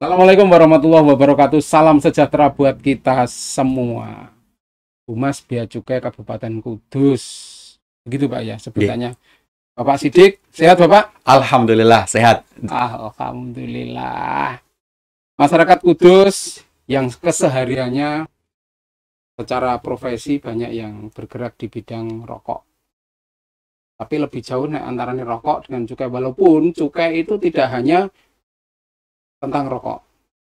Assalamualaikum warahmatullahi wabarakatuh. Salam sejahtera buat kita semua. Humas Bea Cukai Kabupaten Kudus. Begitu Pak ya Nggih. sebutannya. Bapak Sidik, sehat Bapak? Alhamdulillah sehat. Alhamdulillah. Masyarakat Kudus yang kesehariannya secara profesi banyak yang bergerak di bidang rokok. Tapi lebih jauh antara rokok dengan cukai. Walaupun cukai itu tidak hanya tentang rokok,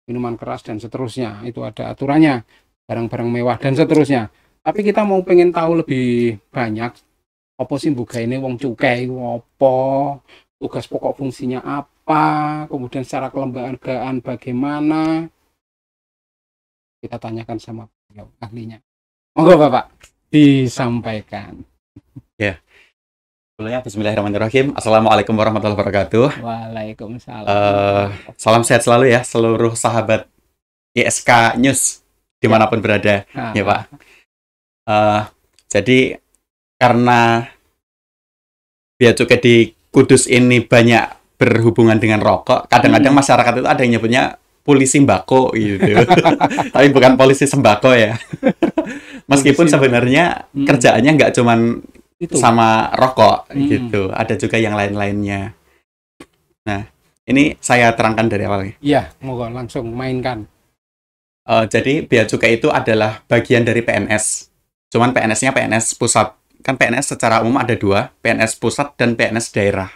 minuman keras dan seterusnya, itu ada aturannya, barang-barang mewah dan seterusnya. Tapi kita mau pengen tahu lebih banyak apa sih buka ini wong cukai apa, tugas pokok fungsinya apa, kemudian secara kelembagaan bagaimana, kita tanyakan sama ahlinya. Monggo Bapak disampaikan. Ya. Sebelumnya bismillahirrahmanirrahim. Assalamualaikum warahmatullahi wabarakatuh. Waalaikumsalam. Salam sehat selalu ya seluruh sahabat ISK News dimanapun berada ya Pak. Jadi karena Bea Cukai di Kudus ini banyak berhubungan dengan rokok, kadang-kadang masyarakat itu ada yang nyebutnya polisi sembako gitu. Tapi bukan polisi sembako ya. Meskipun sebenarnya kerjaannya nggak cuman itu sama rokok gitu, ada juga yang lain-lainnya. Nah, ini saya terangkan dari awal. Iya, moga langsung mainkan. Jadi Bea Cukai itu adalah bagian dari PNS. Cuman PNS-nya PNS pusat. Kan PNS secara umum ada dua, PNS pusat dan PNS daerah.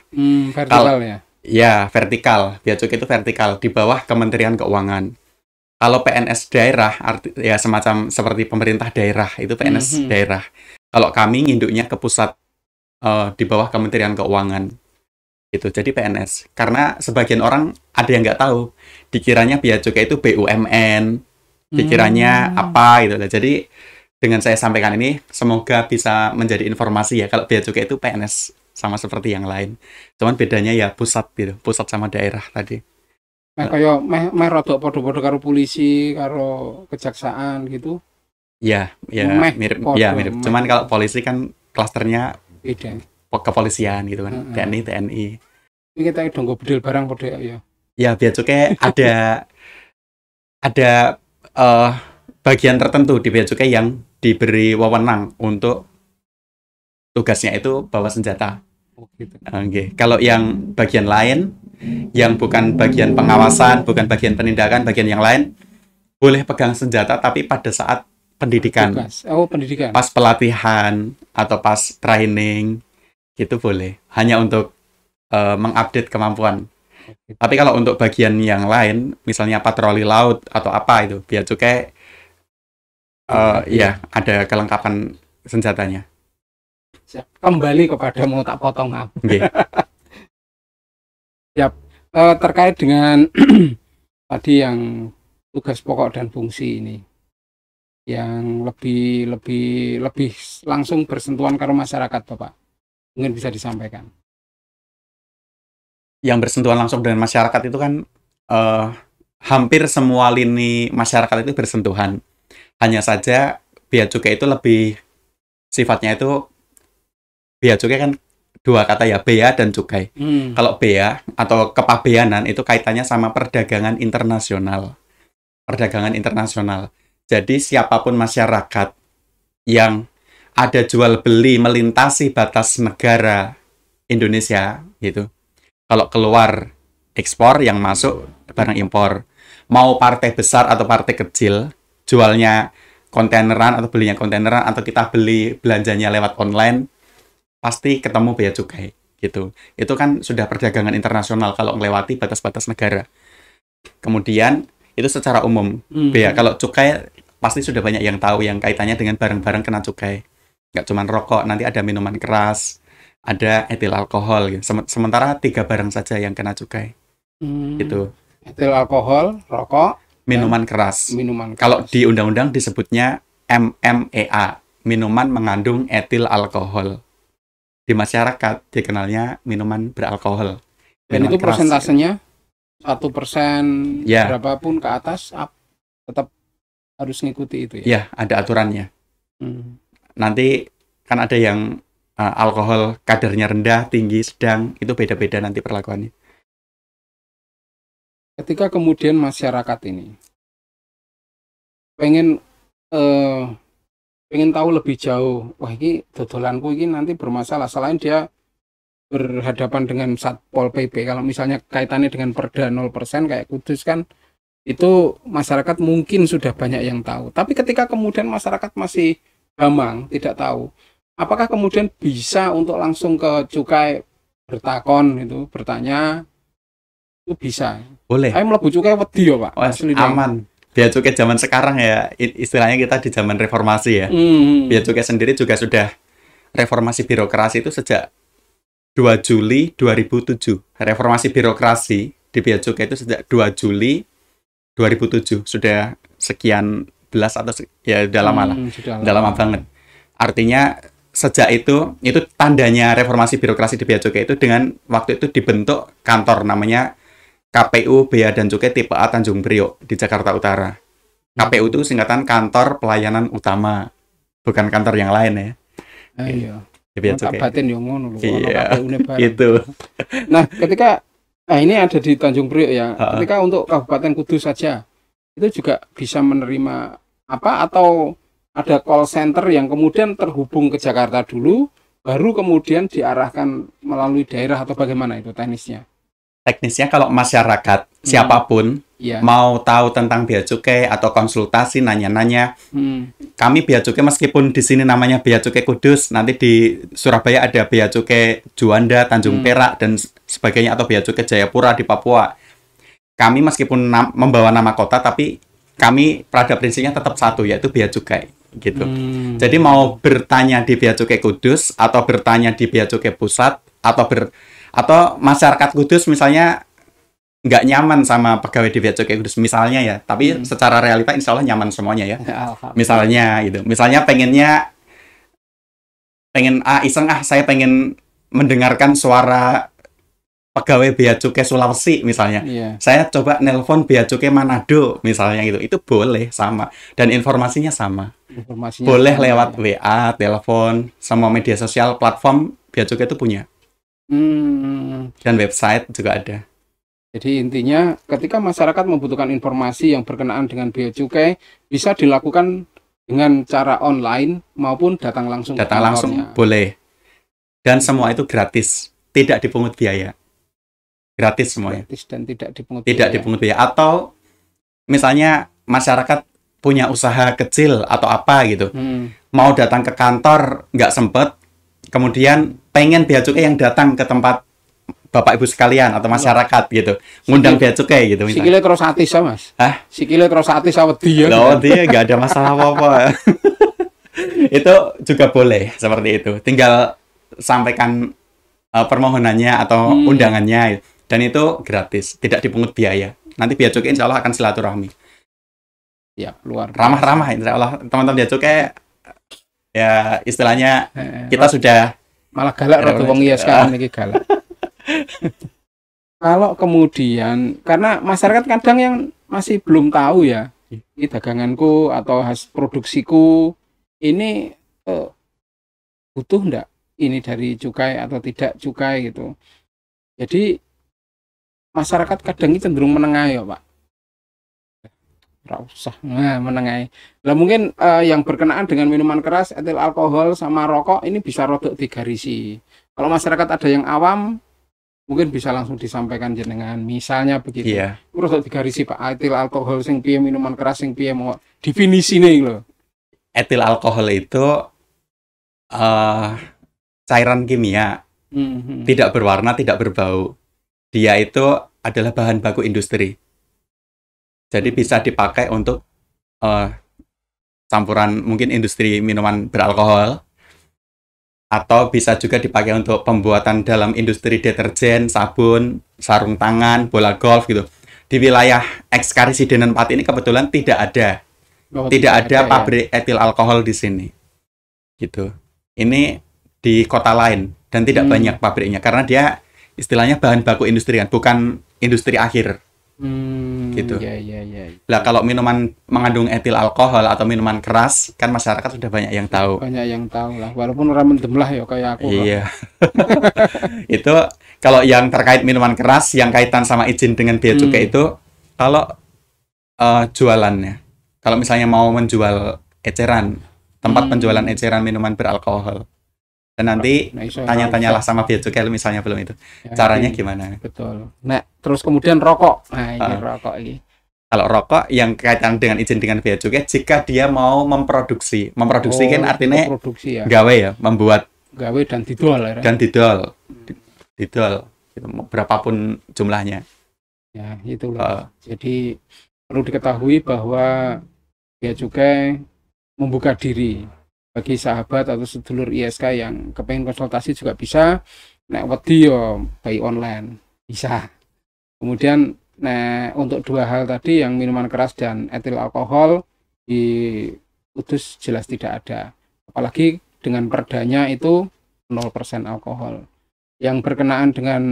Vertikal ya? Ya, vertikal. Bea Cukai itu vertikal di bawah Kementerian Keuangan. Kalau PNS daerah, ya semacam seperti pemerintah daerah, itu PNS daerah. Kalau kami nginduknya ke pusat, di bawah Kementerian Keuangan. Gitu, jadi PNS. Karena sebagian orang ada yang nggak tahu. Dikiranya Bea Cukai itu BUMN, dikiranya apa gitu. Jadi dengan saya sampaikan ini, semoga bisa menjadi informasi ya. Kalau Bea Cukai itu PNS, sama seperti yang lain. Cuman bedanya ya pusat gitu, pusat sama daerah tadi. Kayak meh rodok podo-podo karo polisi, karo kejaksaan gitu. Ya, mirip. Ya, mirip. Cuman kalau polisi kan klasternya beda. Kepolisian gitu kan. TNI. Ini kita donggo bedil barang podo ya. Ya, Bea Cukai ada bagian tertentu di Bea Cukai yang diberi wewenang untuk tugasnya itu bawa senjata. Okay. Kalau yang bagian lain, yang bukan bagian pengawasan, bukan bagian penindakan, bagian yang lain, boleh pegang senjata tapi pada saat pendidikan. Pendidikan. Pas pelatihan atau pas training, gitu boleh. Hanya untuk mengupdate kemampuan. Tapi kalau untuk bagian yang lain, misalnya patroli laut atau apa itu, Bea Cukai ya ada kelengkapan senjatanya. Kembali kepada mau tak potong aku. Okay. Ya, terkait dengan tadi yang tugas pokok dan fungsi ini, yang lebih langsung bersentuhan ke masyarakat, Bapak, mungkin bisa disampaikan. Yang bersentuhan langsung dengan masyarakat itu kan hampir semua lini masyarakat itu bersentuhan. Hanya saja Bea Cukai itu lebih sifatnya itu, Bea Cukai kan dua kata ya, bea dan cukai. Kalau bea atau kepabeanan itu kaitannya sama perdagangan internasional. Perdagangan internasional. Jadi siapapun masyarakat yang ada jual beli melintasi batas negara Indonesia gitu. Kalau keluar ekspor, yang masuk barang impor. Mau partai besar atau partai kecil, jualnya kontaineran atau belinya kontaineran, atau kita beli belanjanya lewat online, pasti ketemu Bea Cukai gitu. Itu kan sudah perdagangan internasional kalau melewati batas-batas negara. Kemudian itu secara umum bea. Kalau cukai pasti sudah banyak yang tahu yang kaitannya dengan barang-barang kena cukai. Nggak cuma rokok, nanti ada minuman keras, ada etil alkohol gitu. Sementara 3 barang saja yang kena cukai. Gitu. Etil alkohol, rokok, minuman keras. Kalau di undang-undang disebutnya MMEA, minuman mengandung etil alkohol. Di masyarakat dikenalnya minuman beralkohol. Dan itu persentasenya 1% ya, berapapun ke atas tetap harus ngikuti itu ya? Ya, ada aturannya. Nanti kan ada yang alkohol kadarnya rendah, tinggi, sedang, itu beda-beda nanti perlakuannya. ketika kemudian masyarakat ini pengen pengen tahu lebih jauh, wah ini dodolanku ini nanti bermasalah, selain dia berhadapan dengan Satpol PP, kalau misalnya kaitannya dengan Perda 0% kayak Kudus kan, itu masyarakat mungkin sudah banyak yang tahu. Tapi ketika kemudian masyarakat masih gamang, tidak tahu, apakah kemudian bisa untuk langsung ke Cukai bertakon itu, bertanya, itu bisa. Boleh. Ayo mlebu Cukai wedi ya, Pak. Wah, aman. Bea cukai zaman sekarang ya, istilahnya kita di zaman reformasi ya. Bea cukai sendiri juga sudah reformasi birokrasi itu sejak 2 Juli 2007. Reformasi birokrasi di bea cukai itu sejak 2 Juli 2007. Sudah sekian belas atau ya udah lama lah. Udah lama banget. Artinya sejak itu tandanya reformasi birokrasi di bea cukai itu dengan waktu itu dibentuk kantor namanya KPU Bea dan Cukai tipe A Tanjung Priok di Jakarta Utara. KPU itu singkatan Kantor Pelayanan Utama, bukan kantor yang lain ya. Iya. Di Bea Cukai. Batin yang ngono lho. Iya. Itu. Nah, ketika ini ada di Tanjung Priok ya. Ketika untuk Kabupaten Kudus saja itu juga bisa menerima apa, atau ada call center yang kemudian terhubung ke Jakarta dulu, baru kemudian diarahkan melalui daerah, atau bagaimana itu teknisnya? Teknisnya kalau masyarakat siapapun mau tahu tentang bea cukai atau konsultasi nanya-nanya, kami bea cukai meskipun di sini namanya bea cukai Kudus, nanti di Surabaya ada bea cukai Juanda, Tanjung Perak dan sebagainya, atau bea cukai Jayapura di Papua. Kami meskipun membawa nama kota, tapi kami pada prinsipnya tetap satu, yaitu bea cukai gitu. Jadi mau bertanya di bea cukai Kudus atau bertanya di bea cukai pusat atau masyarakat Kudus misalnya nggak nyaman sama pegawai di bea cukai Kudus misalnya ya, tapi secara realita insya Allah nyaman semuanya ya. Misalnya gitu, misalnya pengen saya pengen mendengarkan suara pegawai bea cukai Sulawesi misalnya. Saya coba nelpon bea cukai Manado misalnya gitu, itu boleh sama dan informasinya sama. Boleh sama, lewat WA, telepon, semua media sosial, platform bea cukai itu punya. Dan website juga ada. Jadi intinya ketika masyarakat membutuhkan informasi yang berkenaan dengan bea cukai, bisa dilakukan dengan cara online maupun datang langsung. Datang langsung boleh. Dan semua itu gratis, tidak dipungut biaya. Gratis semuanya. Gratis dan tidak dipungut biaya. Tidak dipungut biaya. Atau misalnya masyarakat punya usaha kecil atau apa gitu, mau datang ke kantor nggak sempet, kemudian pengen bea cukai yang datang ke tempat Bapak Ibu sekalian atau masyarakat gitu, ngundang bea cukai gitu misalnya. Sikile terus atis ya, Mas? Hah? Sikile terus atis awedi ya. Loh, dia nggak ada masalah apa-apa. Itu juga boleh seperti itu. Tinggal sampaikan permohonannya atau undangannya, dan itu gratis, tidak dipungut biaya. Nanti bea cukai insya Allah akan silaturahmi. Ya, luar ramah-ramah insya Allah. Teman-teman bea cukai ya istilahnya kita sudah malah galak rada wong iya sekarang iki galak. Kalau kemudian karena masyarakat kadang yang masih belum tahu ya, ini daganganku atau hasil produksiku ini butuh enggak ini dari cukai atau tidak cukai gitu. Jadi masyarakat kadang ini cenderung menengah ya, Pak. Nggak usah menengahi. Lah mungkin yang berkenaan dengan minuman keras, etil alkohol sama rokok ini bisa rodok digarisi. Kalau masyarakat ada yang awam, mungkin bisa langsung disampaikan jenengan. Misalnya begitu. Rodok digarisi Pak, etil alkohol sing piye, minuman keras sing piye, mau definisine lho. Etil alkohol itu cairan kimia, tidak berwarna, tidak berbau. Dia itu adalah bahan baku industri. Jadi bisa dipakai untuk campuran mungkin industri minuman beralkohol, atau bisa juga dipakai untuk pembuatan dalam industri deterjen, sabun, sarung tangan, bola golf gitu. Di wilayah Eks-Karisidenan Pati ini kebetulan tidak ada pabrik etil alkohol di sini. Gitu. Ini di kota lain dan tidak banyak pabriknya karena dia istilahnya bahan baku industri kan, bukan industri akhir. Gitu. Lah kalau minuman mengandung etil alkohol atau minuman keras kan masyarakat sudah banyak yang tahu. Banyak yang tahu lah, walaupun orang mendem lah ya kayak aku. Iya. Itu kalau yang terkait minuman keras yang kaitan sama izin dengan bea cukai itu Kalau jualannya, kalau misalnya mau menjual eceran, tempat penjualan eceran minuman beralkohol, dan nanti Nah, iso tanya-tanyalah sama bea cukai misalnya belum itu. ya, Caranya iki. gimana? Betul. Nah, terus kemudian rokok. Nah, ini Ah. rokok ini. Kalau rokok yang kaitan dengan izin dengan bea cukai, jika dia mau memproduksi kan artinya produksi ya. gawe ya, membuat Gawe dan didol ya. dan didol, didol, gitu, berapapun jumlahnya. Ya, itulah. Jadi perlu diketahui bahwa bea cukai membuka diri bagi sahabat atau sedulur ISK yang kepengen konsultasi juga bisa. Nek wedi yo by online bisa. Kemudian untuk dua hal tadi yang minuman keras dan etil alkohol di Kudus jelas tidak ada. Apalagi dengan perdanya itu 0% alkohol. Yang berkenaan dengan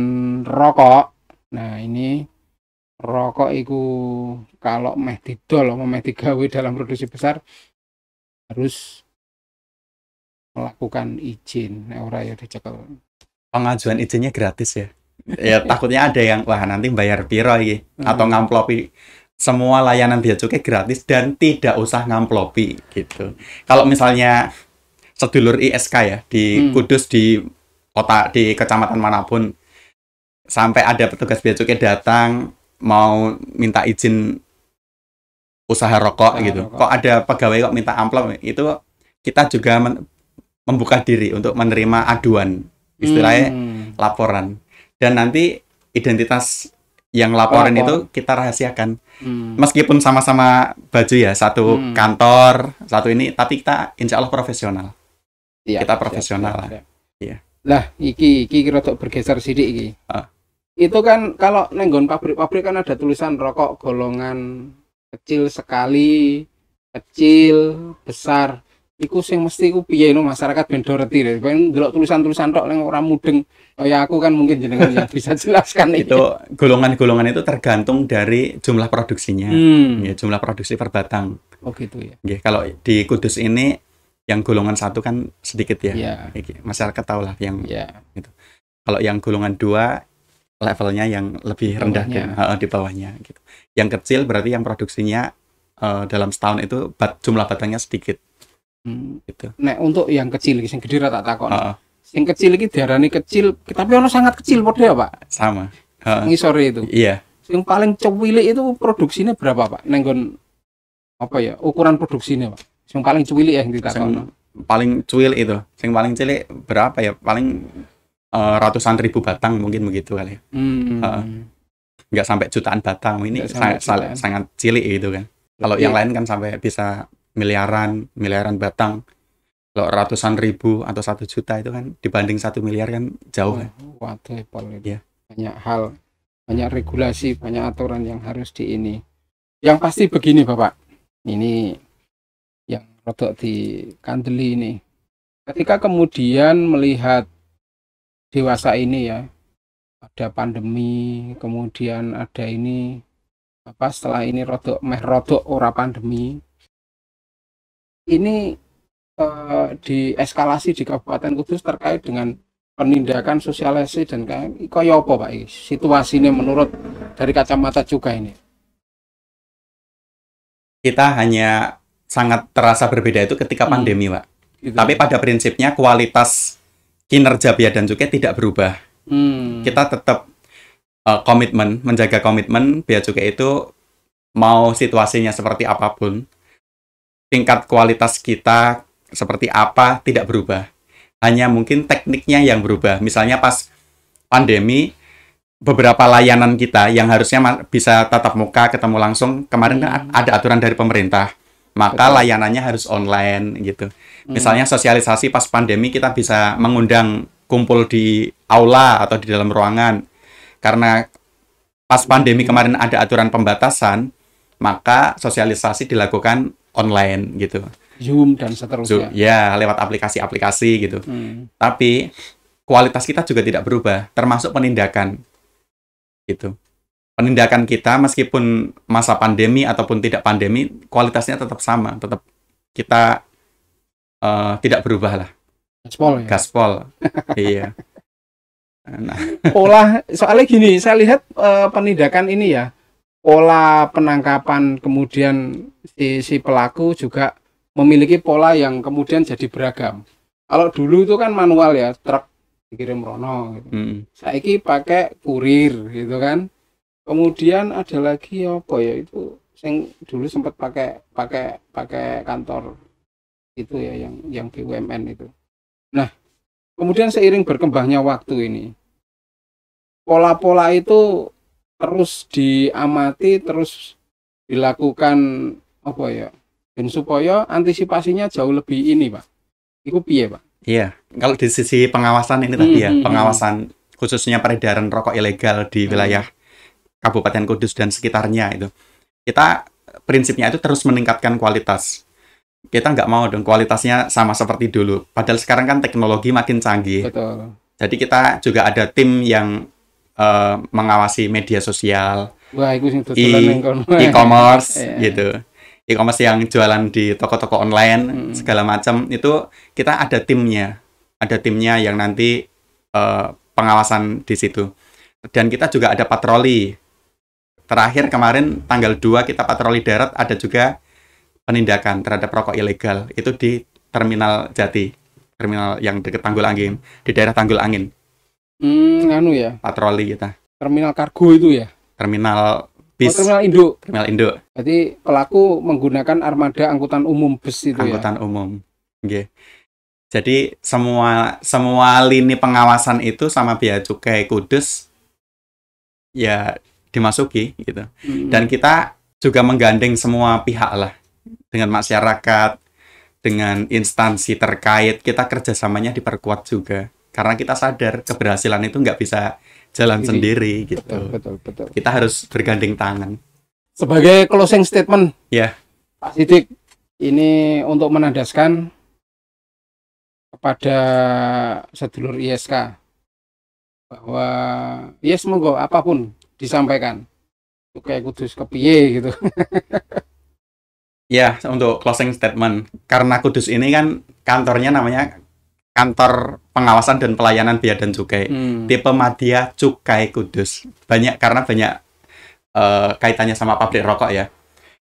rokok, nah ini rokok itu kalau meh didol, meh digawe dalam produksi besar harus melakukan izin. Nek ora ya dicekel. Pengajuan izinnya gratis ya. Ya takutnya ada yang wah nanti bayar piro iki atau ngamplopi. Semua layanan bea cukai gratis dan tidak usah ngamplopi gitu. Kalau misalnya sedulur ISK ya di Kudus, di kota, di kecamatan manapun, sampai ada petugas bea cukai datang mau minta izin usaha rokok gitu. Kok ada pegawai kok minta amplop, itu kita juga membuka diri untuk menerima aduan, istilahnya laporan. Dan nanti identitas yang laporan itu kita rahasiakan. Meskipun sama-sama baju ya, satu kantor, satu ini, tapi kita insya Allah profesional. Ya, kita profesional lah. Iya. Lah, iki rada bergeser sidik iki. Itu kan kalau nenggon pabrik-pabrik kan ada tulisan rokok golongan kecil sekali, kecil, besar. Iku sing mesti ku piye no masyarakat ben do ngerti lho. Ben ndelok tulisan-tulisan tok ning ora mudeng. Kaya aku kan mungkin jenengan yang bisa jelaskan itu. Golongan-golongan itu tergantung dari jumlah produksinya. Ya, jumlah produksi per batang. Oh gitu ya. Ya, kalau di Kudus ini yang golongan 1 kan sedikit ya. Ya. Masyarakat tahu lah yang gitu. Kalau yang golongan 2 levelnya yang lebih rendah di bawahnya gitu. Yang kecil berarti yang produksinya dalam setahun itu jumlah batangnya sedikit. Gitu. Nek untuk yang kecil iki sing gedhe ra tak takon. Sing kecil iki diarani kecil, tapi ono sangat kecil padha ya, Pak? Sama. Ngisore itu. Iya. Sing paling cuwilik itu produksinya berapa, Pak? Nenggon apa ya? Ukuran produksinya, Pak. Sing paling cuwilik yang ditakon. Paling cuwil itu. Sing paling cilik berapa ya? Paling ratusan ribu batang mungkin begitu kali ya. Nggak sampai jutaan batang. Ini sangat cilik gitu kan. Kalau yang lain kan sampai bisa miliaran batang. Kalau ratusan ribu atau 1 juta itu kan dibanding 1 miliar kan jauh kan. Waduh, ya. Banyak hal, banyak regulasi, banyak aturan yang harus ini. Yang pasti begini Bapak, ini yang rodok di kandeli ini. Ketika kemudian melihat dewasa ini ya, ada pandemi, kemudian ada ini setelah ini rodok ora pandemi. Ini dieskalasi di Kabupaten Kudus terkait dengan penindakan sosialisasi dan kaya apa Pak situasinya menurut dari kacamata cukai ini? Kita hanya sangat terasa berbeda itu ketika pandemi, Pak. Gitu. Tapi pada prinsipnya kualitas kinerja bea dan cukai tidak berubah. Kita tetap menjaga komitmen bea cukai itu mau situasinya seperti apapun. Tingkat kualitas kita seperti apa tidak berubah. Hanya mungkin tekniknya yang berubah. Misalnya pas pandemi, beberapa layanan kita yang harusnya bisa tatap muka, ketemu langsung, kemarin kan ada aturan dari pemerintah. Maka layanannya harus online gitu. Misalnya sosialisasi pas pandemi kita bisa mengundang kumpul di aula atau di dalam ruangan. Karena pas pandemi kemarin ada aturan pembatasan, maka sosialisasi dilakukan online gitu. Zoom dan seterusnya. Ya, lewat aplikasi-aplikasi gitu. Tapi kualitas kita juga tidak berubah, termasuk penindakan. Gitu. Penindakan kita meskipun masa pandemi ataupun tidak pandemi, kualitasnya tetap sama, tetap kita tidak berubah lah. Gaspol ya. Gaspol. Iya. Nah. Soalnya gini, saya lihat penindakan ini ya pola penangkapan kemudian si pelaku juga memiliki pola yang kemudian jadi beragam. Kalau dulu itu kan manual ya, truk dikirim rono gitu. Saiki pakai kurir gitu kan. Kemudian ada lagi apa ya itu yang dulu sempat pakai kantor itu ya yang BUMN itu. Nah, kemudian seiring berkembangnya waktu ini, pola-pola itu terus diamati, terus dilakukan apa ya? Dan supaya antisipasinya jauh lebih ini, Pak. Itu piye, Pak? Iya, kalau di sisi pengawasan ini tadi ya, pengawasan khususnya peredaran rokok ilegal di wilayah Kabupaten Kudus dan sekitarnya itu. Kita prinsipnya itu terus meningkatkan kualitas. Kita nggak mau dong kualitasnya sama seperti dulu. Padahal sekarang kan teknologi makin canggih. Betul. Jadi kita juga ada tim yang mengawasi media sosial, Wah, itu sing dodolan ning kono. e-commerce gitu. E-commerce yang jualan di toko-toko online segala macam itu kita ada timnya yang nanti pengawasan di situ. Dan kita juga ada patroli. Terakhir kemarin tanggal 2 kita patroli darat, ada juga penindakan terhadap rokok ilegal itu di Terminal Jati, terminal yang dekat Tanggul Angin, di daerah Tanggul Angin. Anu ya. Patroli kita. Terminal kargo itu ya. Terminal bis. Terminal induk. Terminal induk. Jadi pelaku menggunakan armada angkutan umum bus itu angkutan umum. Okay. Jadi semua lini pengawasan itu sama Bea Cukai Kudus ya dimasuki gitu. Dan kita juga menggandeng semua pihak lah, dengan masyarakat, dengan instansi terkait, kita kerjasamanya diperkuat juga. Karena kita sadar keberhasilan itu nggak bisa jalan sendiri gitu. Betul. Kita harus bergandeng tangan. Sebagai closing statement, ya, Pak Sidik, ini untuk menandaskan kepada sedulur ISK bahwa yes monggo apapun disampaikan. Kayak Kudus kepiye gitu. Ya, untuk closing statement, karena Kudus ini kan kantornya namanya Kantor Pengawasan dan Pelayanan Bea dan Cukai, tipe Madya Cukai Kudus. Karena banyak kaitannya sama pabrik rokok ya.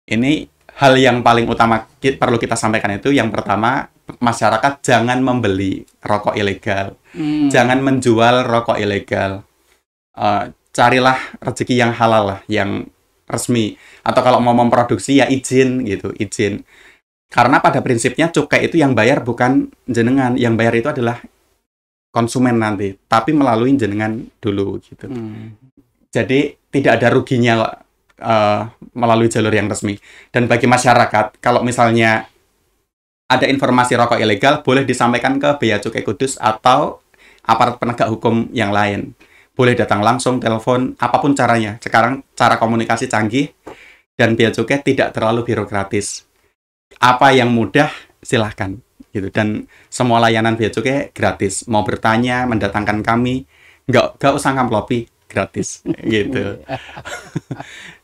Ini hal yang paling utama perlu kita sampaikan itu, yang pertama, masyarakat jangan membeli rokok ilegal, jangan menjual rokok ilegal. Carilah rezeki yang halal lah, yang resmi. Atau kalau mau memproduksi ya izin gitu, izin. Karena pada prinsipnya cukai itu yang bayar bukan jenengan, yang bayar itu adalah konsumen nanti, tapi melalui jenengan dulu gitu. Jadi tidak ada ruginya melalui jalur yang resmi. Dan bagi masyarakat, kalau misalnya ada informasi rokok ilegal, boleh disampaikan ke Bea Cukai Kudus atau aparat penegak hukum yang lain. Boleh datang langsung, telepon, apapun caranya. Sekarang cara komunikasi canggih, dan Bea Cukai tidak terlalu birokratis. Apa yang mudah, silahkan. Gitu. Dan semua layanan Bea Cukai gratis. Mau bertanya, mendatangkan kami, nggak usah ngamplopi, gratis. Gitu.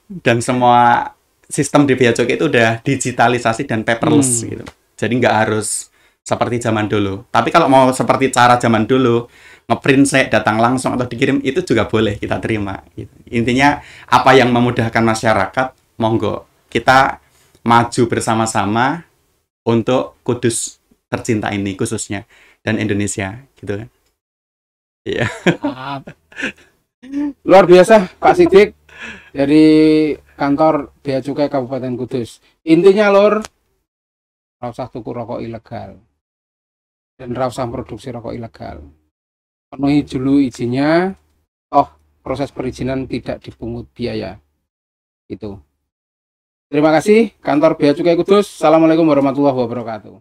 Dan semua sistem di Bea Cukai itu udah digitalisasi dan paperless. Gitu. Jadi nggak harus seperti zaman dulu. Tapi kalau mau seperti cara zaman dulu, ngeprint datang langsung atau dikirim, itu juga boleh kita terima. Gitu. Intinya apa yang memudahkan masyarakat, monggo kita maju bersama-sama untuk Kudus tercinta ini khususnya, dan Indonesia, gitu kan. Iya. Luar biasa Pak Sidik dari kantor Bea Cukai Kabupaten Kudus. Intinya lur, ora usah tuku rokok ilegal dan ora usah produksi rokok ilegal. Penuhi dulu izinnya, proses perizinan tidak dipungut biaya. Itu. Terima kasih kantor Bea Cukai Kudus. Assalamualaikum warahmatullahi wabarakatuh.